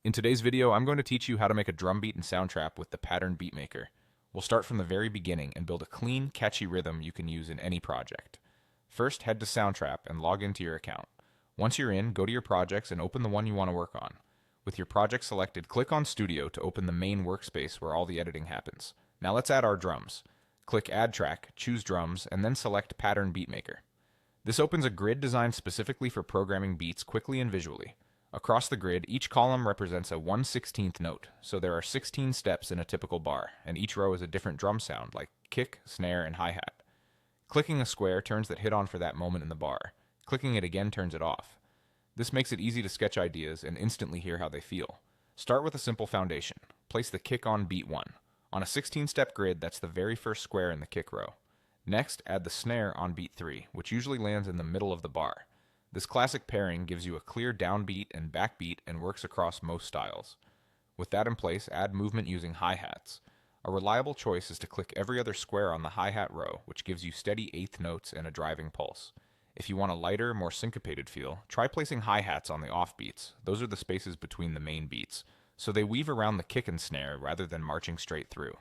In today's video, I'm going to teach you how to make a drum beat in Soundtrap with the pattern beatmaker. We'll start from the very beginning and build a clean, catchy rhythm you can use in any project. First, head to Soundtrap and log into your account. Once you're in, go to your projects and open the one you want to work on. With your project selected, click on Studio to open the main workspace where all the editing happens. Now let's add our drums. Click Add Track, choose Drums, and then select Pattern Beatmaker. This opens a grid designed specifically for programming beats quickly and visually. Across the grid, each column represents a 1/16th note, so there are 16 steps in a typical bar, and each row is a different drum sound like kick, snare, and hi-hat. Clicking a square turns that hit on for that moment in the bar. Clicking it again turns it off. This makes it easy to sketch ideas and instantly hear how they feel. Start with a simple foundation. Place the kick on beat 1. On a 16-step grid, that's the very first square in the kick row. Next, add the snare on beat 3, which usually lands in the middle of the bar. This classic pairing gives you a clear downbeat and backbeat and works across most styles. With that in place, add movement using hi-hats. A reliable choice is to click every other square on the hi-hat row, which gives you steady eighth notes and a driving pulse. If you want a lighter, more syncopated feel, try placing hi-hats on the offbeats. Those are the spaces between the main beats, so they weave around the kick and snare rather than marching straight through.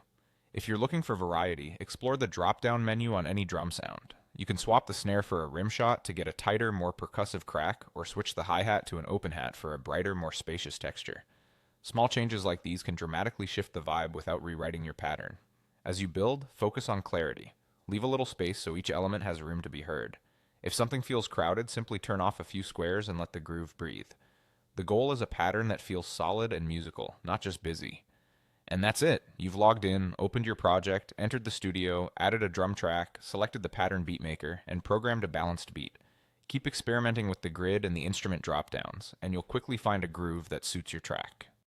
If you're looking for variety, explore the drop-down menu on any drum sound. You can swap the snare for a rim shot to get a tighter, more percussive crack, or switch the hi-hat to an open hat for a brighter, more spacious texture. Small changes like these can dramatically shift the vibe without rewriting your pattern. As you build, focus on clarity. Leave a little space so each element has room to be heard. If something feels crowded, simply turn off a few squares and let the groove breathe. The goal is a pattern that feels solid and musical, not just busy. And that's it. You've logged in, opened your project, entered the studio, added a drum track, selected the pattern beatmaker, and programmed a balanced beat. Keep experimenting with the grid and the instrument drop-downs, and you'll quickly find a groove that suits your track.